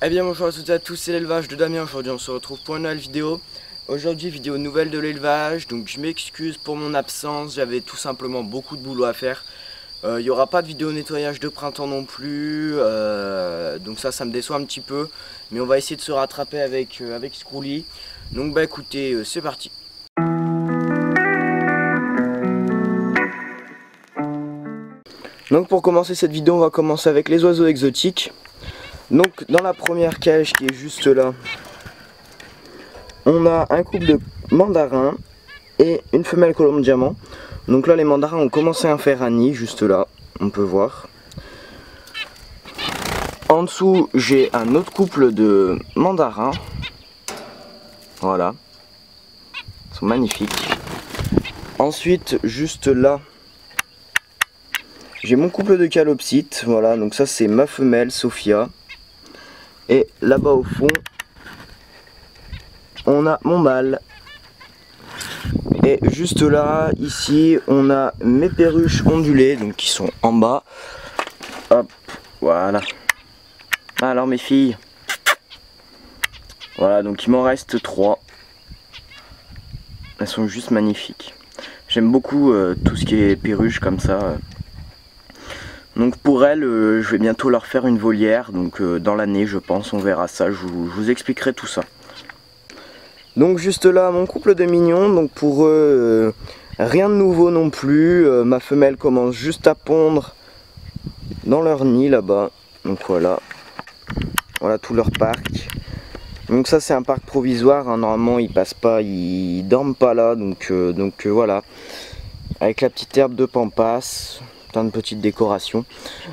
Eh bien bonjour à toutes et à tous, c'est l'élevage de Damien. Aujourd'hui on se retrouve pour une nouvelle vidéo. Aujourd'hui vidéo nouvelle de l'élevage, donc je m'excuse pour mon absence, j'avais tout simplement beaucoup de boulot à faire. Il n'y aura pas de vidéo nettoyage de printemps non plus, donc ça me déçoit un petit peu. Mais on va essayer de se rattraper avec Scrooly. Donc bah écoutez, c'est parti. Donc pour commencer cette vidéo, on va commencer avec les oiseaux exotiques. Donc dans la première cage qui est juste là, on a un couple de mandarins et une femelle colombe diamant. Donc là les mandarins ont commencé à faire un nid juste là, on peut voir. En dessous j'ai un autre couple de mandarins. Voilà, ils sont magnifiques. Ensuite juste là j'ai mon couple de calopsites. Voilà, donc ça c'est ma femelle Sophia. Et là-bas au fond on a mon mâle. Et juste là, ici, on a mes perruches ondulées, donc qui sont en bas. Hop, voilà. Alors mes filles. Voilà, donc il m'en reste 3. Elles sont juste magnifiques. J'aime beaucoup tout ce qui est perruche comme ça. Donc pour elles, je vais bientôt leur faire une volière. Donc dans l'année, je pense, on verra ça. Je vous expliquerai tout ça. Donc juste là, mon couple de mignons. Donc pour eux, rien de nouveau non plus. Ma femelle commence juste à pondre dans leur nid là-bas. Donc voilà. Voilà tout leur parc. Donc ça c'est un parc provisoire. Hein. Normalement ils passent pas, ils dorment pas là. Donc voilà. Avec la petite herbe de pampas. Plein de petites décorations.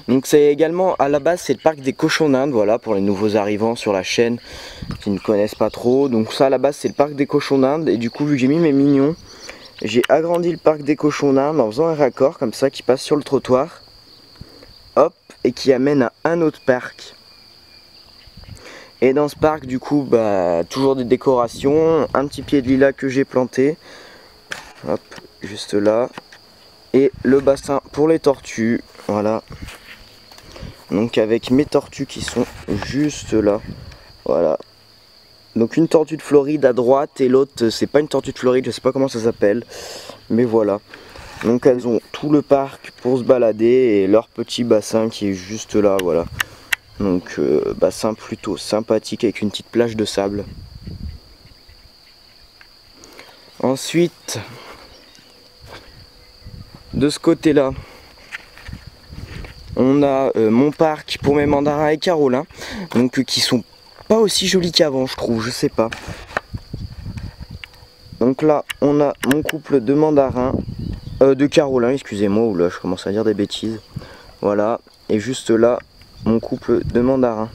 Donc c'est également, à la base c'est le parc des cochons d'Inde, voilà, pour les nouveaux arrivants sur la chaîne qui ne connaissent pas trop. Donc ça à la base c'est le parc des cochons d'Inde, et du coup vu que j'ai mis mes mignons, j'ai agrandi le parc des cochons d'Inde en faisant un raccord comme ça qui passe sur le trottoir, hop, et qui amène à un autre parc. Et dans ce parc du coup bah toujours des décorations, un petit pied de lilas que j'ai planté, hop, juste là. Et le bassin pour les tortues, voilà. Donc avec mes tortues qui sont juste là, voilà. Donc une tortue de Floride à droite et l'autre c'est pas une tortue de Floride, je sais pas comment ça s'appelle, mais voilà. Donc elles ont tout le parc pour se balader et leur petit bassin qui est juste là, voilà. Donc bassin plutôt sympathique avec une petite plage de sable. Ensuite, de ce côté là, on a mon parc pour mes mandarins et carolins, donc qui sont pas aussi jolis qu'avant je trouve, je sais pas. Donc là on a mon couple de mandarins, de carolins, excusez-moi, ou là je commence à dire des bêtises. Voilà, et juste là mon couple de mandarins.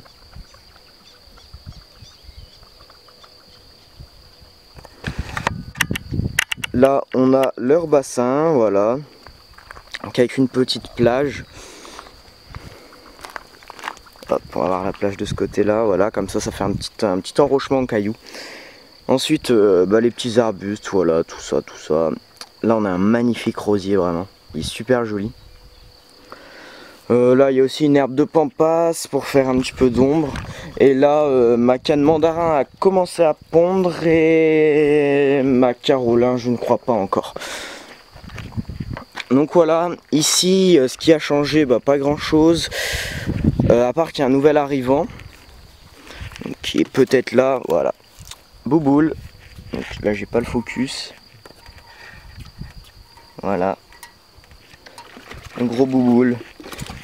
Là on a leur bassin, voilà, donc avec une petite plage. Hop, on va avoir la plage de ce côté là, voilà, comme ça fait un petit enrochement en cailloux. Ensuite les petits arbustes, voilà, tout ça. Là on a un magnifique rosier, vraiment, il est super joli. Là il y a aussi une herbe de pampas pour faire un petit peu d'ombre. Et là ma canne mandarin a commencé à pondre et ma carolin je ne crois pas encore. Donc voilà, ici ce qui a changé, pas grand chose. À part qu'il y a un nouvel arrivant. Donc, qui est peut-être là, voilà. Bouboule. Donc là j'ai pas le focus. Voilà. Un gros bouboule.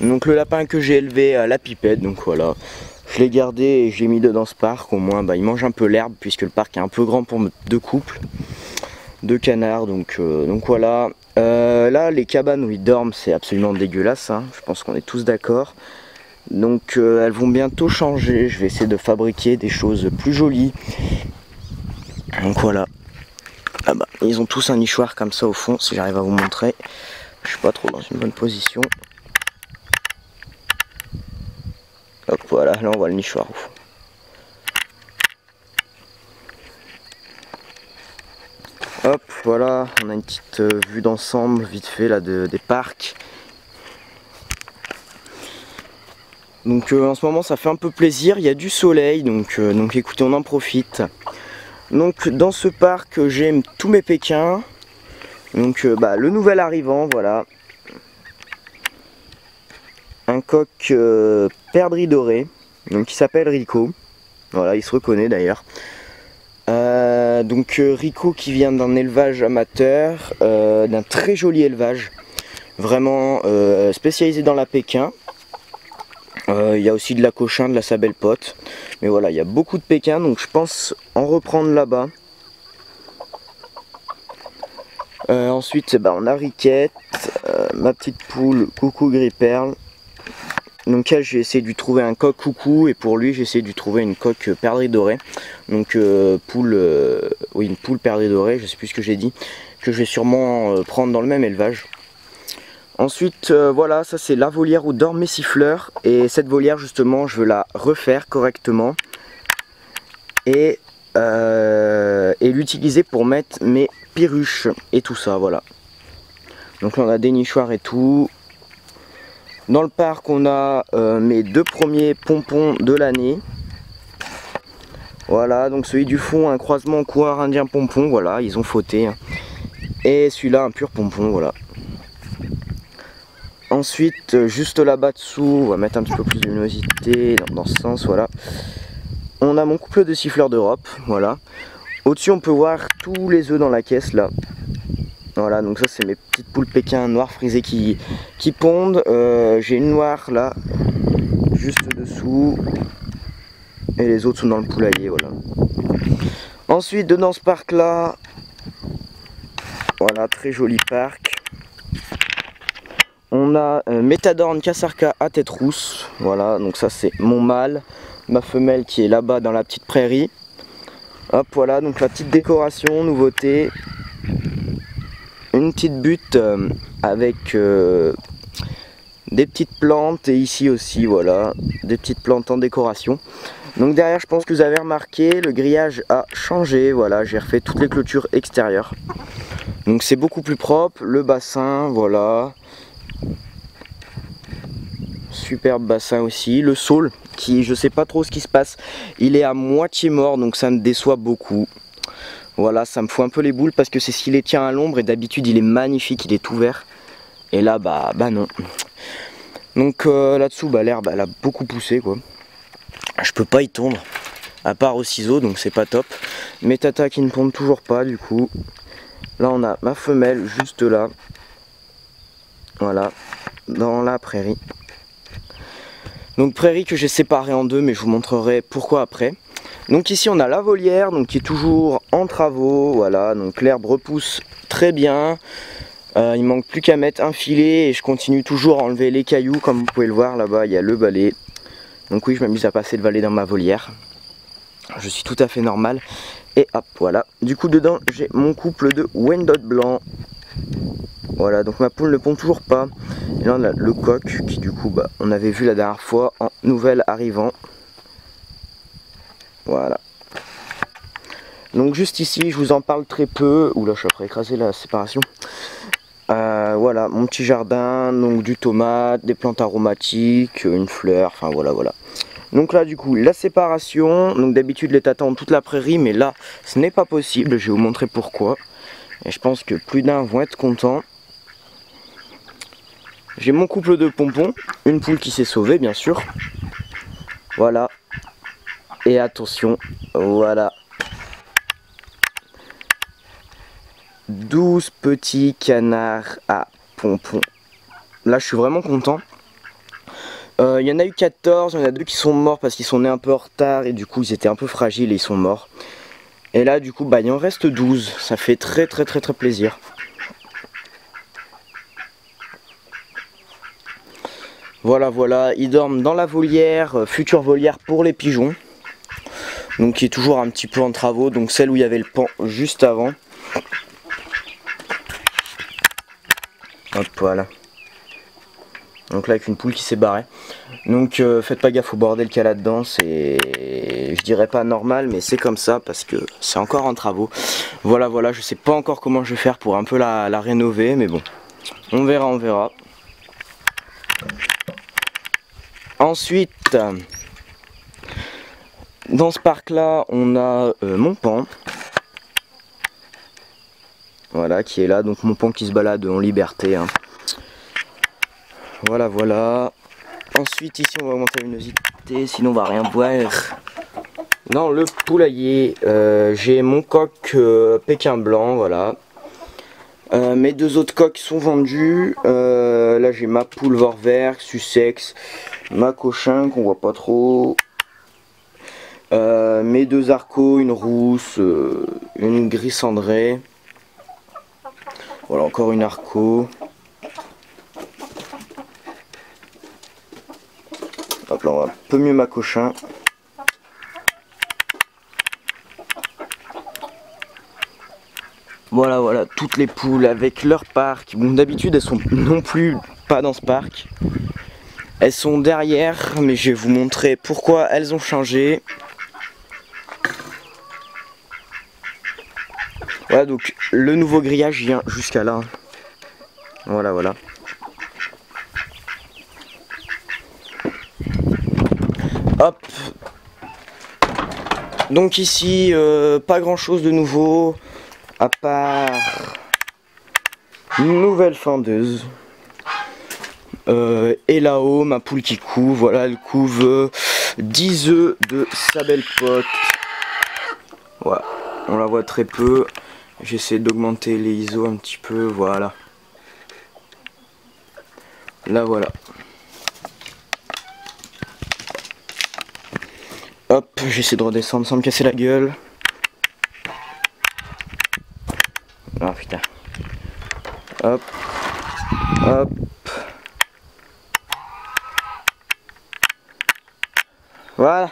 Donc le lapin que j'ai élevé à la pipette, donc voilà. Je l'ai gardé et je l'ai mis dans ce parc, au moins il mange un peu l'herbe puisque le parc est un peu grand pour deux couples de canards, donc voilà. Là les cabanes où ils dorment c'est absolument dégueulasse, hein. Je pense qu'on est tous d'accord. Donc elles vont bientôt changer, je vais essayer de fabriquer des choses plus jolies. Donc voilà. Ah bah, ils ont tous un nichoir comme ça au fond, si j'arrive à vous montrer. Je suis pas trop dans une bonne position. Hop, voilà, là on voit le nichoir au fond. Hop, voilà, on a une petite vue d'ensemble vite fait là des parcs. donc en ce moment ça fait un peu plaisir, il y a du soleil, donc écoutez, on en profite. Donc dans ce parc j'ai tous mes pékins, donc le nouvel arrivant, voilà. Un coq perdrix doré, donc qui s'appelle Rico, voilà, il se reconnaît d'ailleurs. Donc Rico qui vient d'un élevage amateur, d'un très joli élevage, vraiment spécialisé dans la Pékin. Il y a aussi de la Cochin, de la Sabelle Pote, mais voilà, il y a beaucoup de Pékins, donc je pense en reprendre là-bas. Ensuite on a Riquette, ma petite poule Coucou Gris Perle. Donc là j'ai essayé de lui trouver un coq coucou, et pour lui j'ai essayé de lui trouver une coque perdrix dorée. Donc une poule perdrix dorée, je sais plus ce que j'ai dit, que je vais sûrement prendre dans le même élevage. Ensuite voilà, ça c'est la volière où dorment mes siffleurs, et cette volière justement je veux la refaire correctement et l'utiliser pour mettre mes perruches et tout ça, voilà. Donc là on a des nichoirs et tout. Dans le parc on a mes 2 premiers pompons de l'année. Voilà, donc celui du fond, un croisement couard indien pompon, voilà, ils ont fauté. Et celui-là un pur pompon, voilà. Ensuite, juste là-bas dessous, on va mettre un petit peu plus de luminosité dans ce sens, voilà. On a mon couple de siffleurs d'Europe, voilà. Au-dessus on peut voir tous les œufs dans la caisse là. Voilà, donc ça c'est mes petites poules Pékin noires frisées qui pondent. J'ai une noire là, juste dessous. Et les autres sont dans le poulailler, voilà. Ensuite, dans ce parc là, voilà, très joli parc. On a Métadorne Cassarca à tête rousse. Voilà, donc ça c'est mon mâle. Ma femelle qui est là-bas dans la petite prairie. Hop, voilà, donc la petite décoration, nouveauté. Une petite butte avec des petites plantes, et ici aussi voilà, des petites plantes en décoration. Donc derrière, je pense que vous avez remarqué, le grillage a changé, voilà, j'ai refait toutes les clôtures extérieures. Donc c'est beaucoup plus propre, le bassin, voilà. Superbe bassin aussi, le saule qui, je sais pas trop ce qui se passe, il est à moitié mort, donc ça me déçoit beaucoup. Voilà, ça me fout un peu les boules parce que c'est s'il les tient à l'ombre, et d'habitude il est magnifique, il est tout vert. Et là bah non. Donc là-dessous l'herbe elle a beaucoup poussé quoi. Je peux pas y tondre, à part au ciseau, donc c'est pas top. Mes tatas qui ne pondent toujours pas du coup. Là on a ma femelle juste là. Voilà, dans la prairie. Donc prairie que j'ai séparée en deux, mais je vous montrerai pourquoi après. Donc ici on a la volière, donc qui est toujours en travaux, voilà, donc l'herbe repousse très bien. Il manque plus qu'à mettre un filet, et je continue toujours à enlever les cailloux, comme vous pouvez le voir là-bas, il y a le balai. Donc oui, je m'amuse à passer le balai dans ma volière. Je suis tout à fait normal. Et hop, voilà. Du coup dedans j'ai mon couple de Wyandotte blanc. Voilà, donc ma poule ne pond toujours pas. Et là on a le coq qui du coup on avait vu la dernière fois en nouvel arrivant. Voilà. Donc juste ici, je vous en parle très peu. Oula, je suis après écraser la séparation. Voilà, mon petit jardin, donc du tomate, des plantes aromatiques, une fleur, enfin voilà. Donc là du coup, la séparation. Donc d'habitude les tatas ont toute la prairie, mais là, ce n'est pas possible. Je vais vous montrer pourquoi. Et je pense que plus d'un vont être contents. J'ai mon couple de pompons, une poule qui s'est sauvée bien sûr. Voilà. Et attention, voilà. 12 petits canards à pompons. Là je suis vraiment content. Il y en a eu 14, il y en a 2 qui sont morts parce qu'ils sont nés un peu en retard, et du coup ils étaient un peu fragiles et ils sont morts. Et là du coup il en reste 12, ça fait très plaisir. Voilà, ils dorment dans la volière, future volière pour les pigeons. Donc qui est toujours un petit peu en travaux, donc celle où il y avait le pan juste avant. Hop, voilà. Donc là avec une poule qui s'est barrée. Donc faites pas gaffe au bordel qu'il y a là-dedans, c'est, je dirais pas normal, mais c'est comme ça parce que c'est encore en travaux. Voilà, je sais pas encore comment je vais faire pour un peu la rénover, mais bon, on verra. Ensuite, dans ce parc là, on a mon pan. Voilà, qui est là, donc mon pan qui se balade en liberté. Hein. Voilà, voilà. Ensuite, ici, on va augmenter la luminosité, sinon on va rien voir. Dans le poulailler, j'ai mon coq Pékin blanc, voilà. Mes deux autres coqs sont vendus. Là, j'ai ma poule Vorwerk, Sussex, ma cochin qu'on voit pas trop. Mes deux arcos, une rousse, une gris cendré. Voilà, encore une arco. Hop là, on voit un peu mieux ma cochin. Voilà, voilà, toutes les poules avec leur parc. Bon, d'habitude, elles sont non plus pas dans ce parc. Elles sont derrière, mais je vais vous montrer pourquoi elles ont changé. Voilà, donc le nouveau grillage vient jusqu'à là. Voilà, voilà. Hop. Donc ici, pas grand chose de nouveau, à part une nouvelle fendeuse. Et là-haut, ma poule qui couve, voilà, elle couve 10 œufs de sa belle pote. Voilà, on la voit très peu. J'essaie d'augmenter les ISO un petit peu, voilà. Là, voilà. Hop, j'essaie de redescendre sans me casser la gueule. Ah putain. Hop. Hop. Voilà.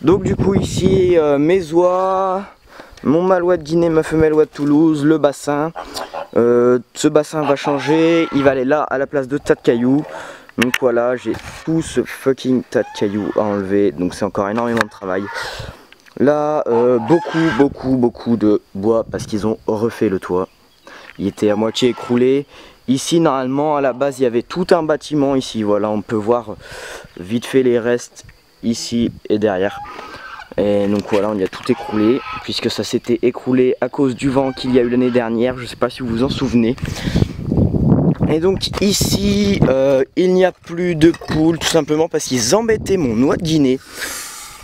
Donc du coup ici, mes oies, mon mâle oie de Guinée, ma femelle oie de Toulouse, le bassin. Ce bassin va changer, il va aller là à la place de tas de cailloux. Donc voilà, j'ai tout ce fucking tas de cailloux à enlever, donc c'est encore énormément de travail. Là, beaucoup de bois parce qu'ils ont refait le toit. Il était à moitié écroulé. Ici, normalement, à la base, il y avait tout un bâtiment ici. Voilà, on peut voir vite fait les restes ici et derrière. Et donc voilà, on y a tout écroulé, puisque ça s'était écroulé à cause du vent qu'il y a eu l'année dernière. Je ne sais pas si vous vous en souvenez. Et donc ici, il n'y a plus de poules, tout simplement parce qu'ils embêtaient mon oie de Guinée,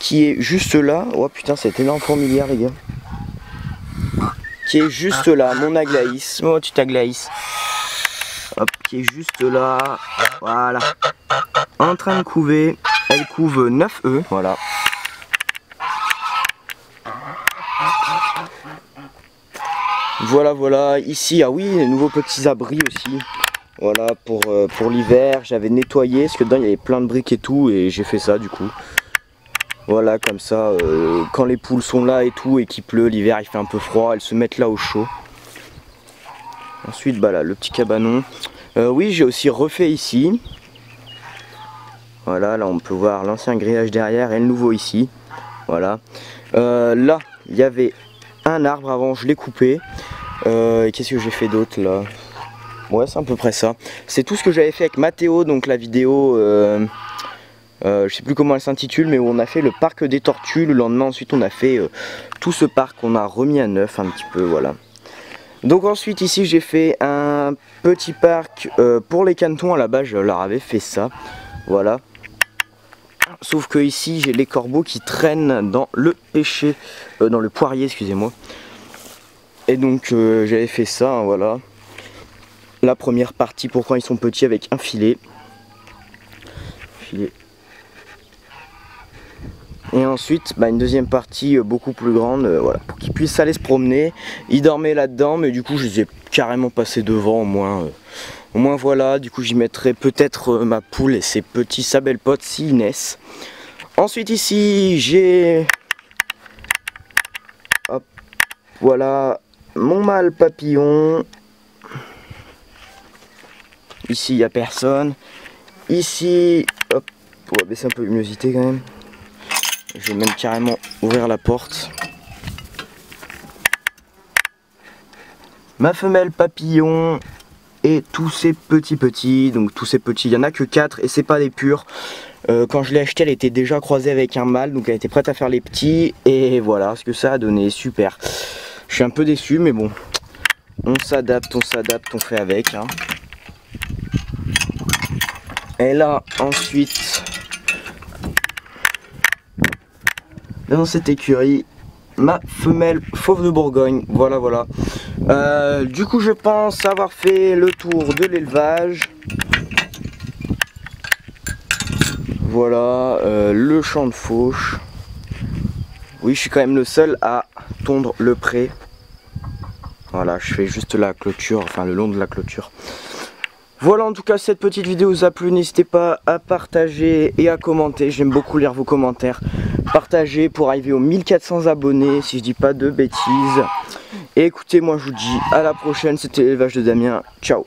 qui est juste là. Oh putain, c'est énorme fourmilière, les gars. Qui est juste là, mon Aglaïs. Oh, tu t'Aglaïs. Hop, qui est juste là. Voilà. En train de couver. Elle couve 9 œufs. Voilà. Voilà, voilà. Ici, ah oui, les nouveaux petits abris aussi. Voilà, pour l'hiver. J'avais nettoyé, parce que dedans, il y avait plein de briques et tout. Et j'ai fait ça, du coup. Voilà, comme ça, quand les poules sont là et tout, et qu'il pleut, l'hiver, il fait un peu froid, elles se mettent là au chaud. Ensuite, bah là, le petit cabanon. Oui, j'ai aussi refait ici. Voilà, là, on peut voir l'ancien grillage derrière et le nouveau ici. Voilà. Là, il y avait un arbre avant, je l'ai coupé. Et qu'est-ce que j'ai fait d'autre, là? Ouais, c'est à peu près ça. C'est tout ce que j'avais fait avec Mathéo, donc la vidéo... je sais plus comment elle s'intitule, mais où on a fait le parc des tortues. Le lendemain, ensuite, on a fait tout ce parc qu'on a remis à neuf un petit peu, voilà. Donc ensuite, ici, j'ai fait un petit parc pour les canetons. À la base, je leur avais fait ça, voilà. Sauf que ici, j'ai les corbeaux qui traînent dans le pêcher, dans le poirier, excusez-moi. Et donc, j'avais fait ça, hein, voilà. La première partie pour quand ils sont petits avec un filet. Et ensuite, bah, une deuxième partie beaucoup plus grande, voilà, pour qu'ils puissent aller se promener. Ils dormaient là-dedans, mais du coup, je les ai carrément passés devant, au moins voilà. Du coup, j'y mettrai peut-être ma poule et ses petits sa belle pote s'ils naissent. Ensuite, ici, j'ai... Hop, voilà, mon mâle papillon. Ici, il n'y a personne. Ici, hop, on va baisser un peu la luminosité quand même. Je vais même carrément ouvrir la porte. Ma femelle papillon et tous ces petits. Donc tous ces petits, il n'y en a que 4 et c'est pas des purs. Quand je l'ai achetée, elle était déjà croisée avec un mâle, donc elle était prête à faire les petits. Et voilà ce que ça a donné, super. Je suis un peu déçu, mais bon, on s'adapte, on fait avec. Hein. Et là, ensuite, dans cette écurie, ma femelle fauve de Bourgogne, voilà. Du coup, je pense avoir fait le tour de l'élevage. Voilà, le champ de fauche. Oui, je suis quand même le seul à tondre le pré. Voilà, je fais juste la clôture, enfin le long de la clôture. Voilà, en tout cas, cette petite vidéo vous a plu. N'hésitez pas à partager et à commenter. J'aime beaucoup lire vos commentaires. Partagez pour arriver aux 1400 abonnés, si je dis pas de bêtises. Et écoutez, moi je vous dis à la prochaine. C'était l'élevage de Damien. Ciao.